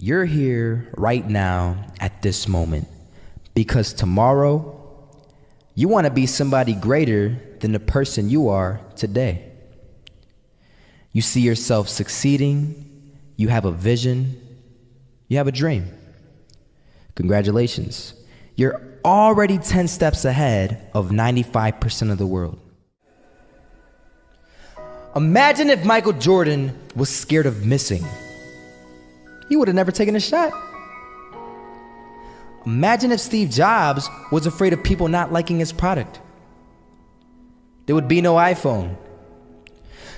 You're here right now at this moment because tomorrow you want to be somebody greater than the person you are today. You see yourself succeeding, you have a vision, you have a dream. Congratulations. You're already 10 steps ahead of 95% of the world. Imagine if Michael Jordan was scared of missing. He would have never taken a shot. Imagine if Steve Jobs was afraid of people not liking his product. There would be no iPhone.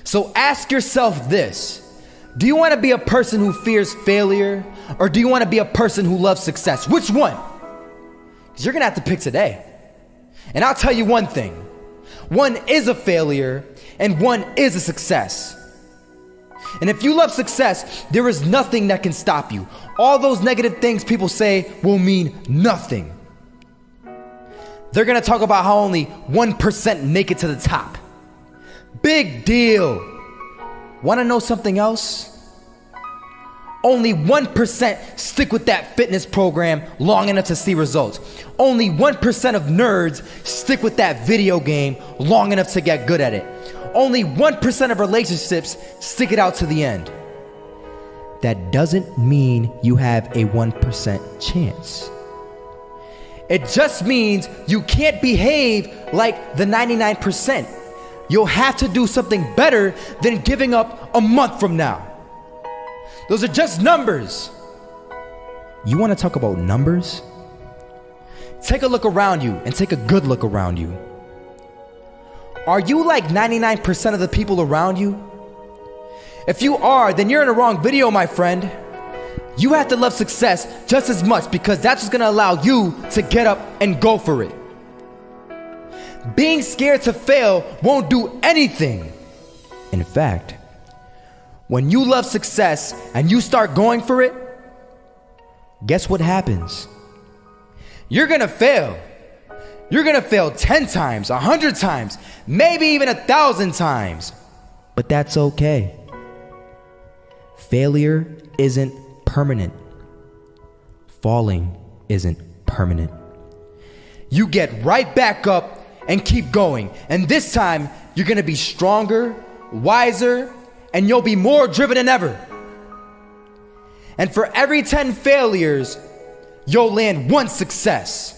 So ask yourself this: do you want to be a person who fears failure, or do you want to be a person who loves success? Which one? Because you're going to have to pick today. And I'll tell you one thing: one is a failure and one is a success. And if you love success, there is nothing that can stop you. All those negative things people say will mean nothing. They're gonna talk about how only 1% make it to the top. Big deal. Wanna know something else? Only 1% stick with that fitness program long enough to see results. Only 1% of nerds stick with that video game long enough to get good at it. Only 1% of relationships stick it out to the end. That doesn't mean you have a 1% chance. It just means you can't behave like the 99%. You'll have to do something better than giving up a month from now. Those are just numbers. You want to talk about numbers? Take a look around you and take a good look around you. Are you like 99% of the people around you? If you are, then you're in the wrong video, my friend. You have to love success just as much, because that's what's gonna allow you to get up and go for it. Being scared to fail won't do anything. In fact, when you love success and you start going for it, guess what happens? You're gonna fail. You're gonna fail 10 times, 100 times, maybe even 1,000 times. But that's okay. Failure isn't permanent. Falling isn't permanent. You get right back up and keep going. And this time, you're gonna be stronger, wiser, and you'll be more driven than ever. And for every 10 failures, you'll land one success.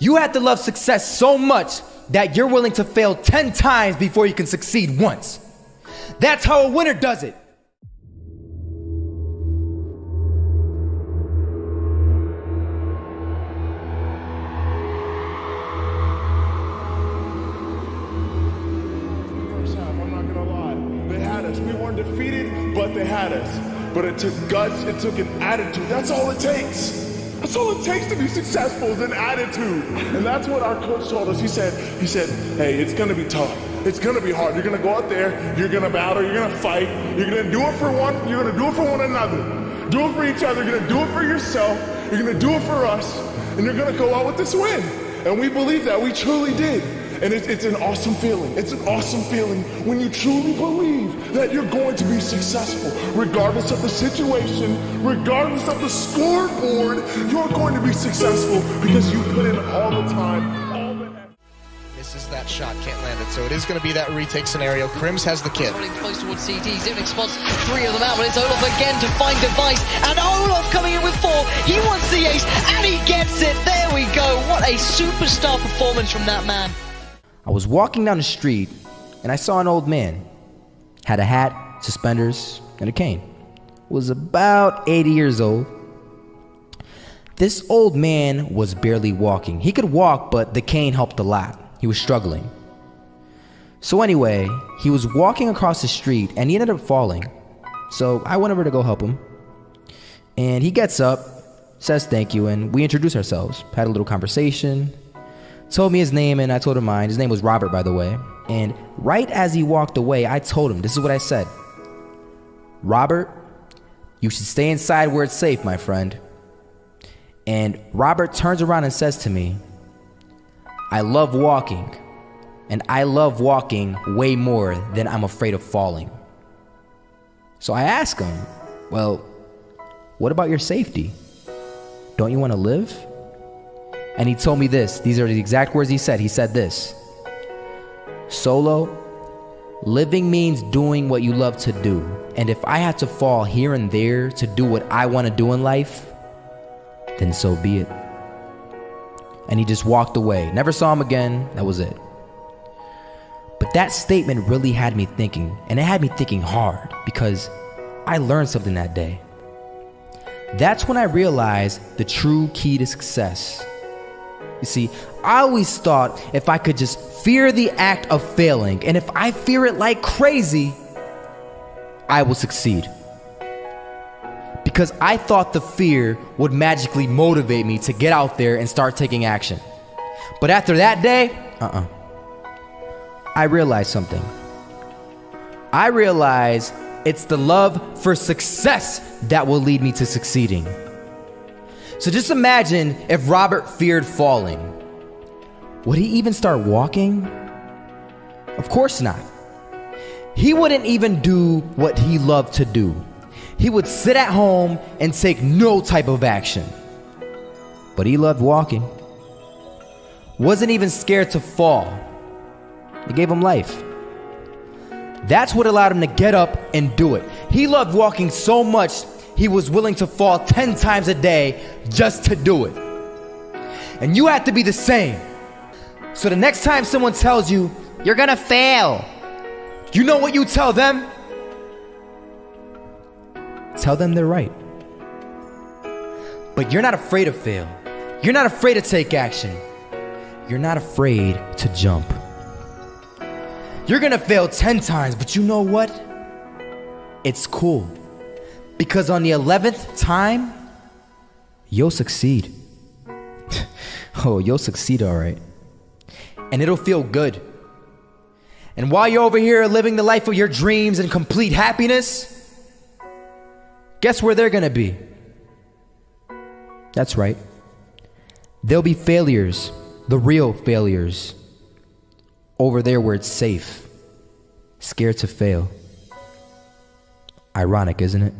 You have to love success so much that you're willing to fail 10 times before you can succeed once. That's how a winner does it. First half, I'm not gonna lie. They had us. We weren't defeated, but they had us. But it took guts, it took an attitude. That's all it takes. That's all it takes to be successful, is an attitude. And that's what our coach told us. He said, hey, it's gonna be tough. It's gonna be hard. You're gonna go out there, you're gonna battle, you're gonna fight, you're gonna do it for one, you're gonna do it for one another. Do it for each other, you're gonna do it for yourself, you're gonna do it for us, and you're gonna go out with this win. And we believe that, we truly did. And it's an awesome feeling. It's an awesome feeling when you truly believe that you're going to be successful. Regardless of the situation, regardless of the scoreboard, you're going to be successful because you put in all the time, all the effort. Misses that shot, can't land it. So it is going to be that retake scenario. Crims has the kid. Running close towards CT, Zivnik spots 3 of them out, but it's Olaf again to find Device, and Olaf coming in with 4. He wants the ace, and he gets it. There we go. What a superstar performance from that man. I was walking down the street and I saw an old man. Had a hat, suspenders, and a cane. Was about 80 years old. This old man was barely walking. He could walk, but the cane helped a lot. He was struggling. So anyway, he was walking across the street and he ended up falling. So I went over to go help him. And he gets up, says thank you, and we introduced ourselves. Had a little conversation. Told me his name and I told him mine. His name was Robert, by the way. And right as he walked away, I told him, this is what I said: Robert, you should stay inside where it's safe, my friend. And Robert turns around and says to me, I love walking, and I love walking way more than I'm afraid of falling. So I ask him, well, what about your safety? Don't you want to live? And he told me this. These are the exact words he said. He said this: Solo, living means doing what you love to do. And if I had to fall here and there to do what I want to do in life, then so be it. And he just walked away. Never saw him again. That was it. But that statement really had me thinking, and it had me thinking hard, because I learned something that day. That's when I realized the true key to success. You see, I always thought if I could just fear the act of failing, and if I fear it like crazy, I will succeed. Because I thought the fear would magically motivate me to get out there and start taking action. But after that day, I realized something. I realized it's the love for success that will lead me to succeeding. So just imagine if Robert feared falling. Would he even start walking? Of course not. He wouldn't even do what he loved to do. He would sit at home and take no type of action. But he loved walking. Wasn't even scared to fall. It gave him life. That's what allowed him to get up and do it. He loved walking so much, he was willing to fall 10 times a day just to do it. And you have to be the same. So the next time someone tells you, you're gonna fail, you know what you tell them? Tell them they're right. But you're not afraid to fail. You're not afraid to take action. You're not afraid to jump. You're gonna fail 10 times, but you know what? It's cool. Because on the 11th time, you'll succeed. Oh, you'll succeed, all right. And it'll feel good. And while you're over here living the life of your dreams and complete happiness, guess where they're gonna be? That's right. They'll be failures, the real failures. Over there where it's safe, scared to fail. Ironic, isn't it?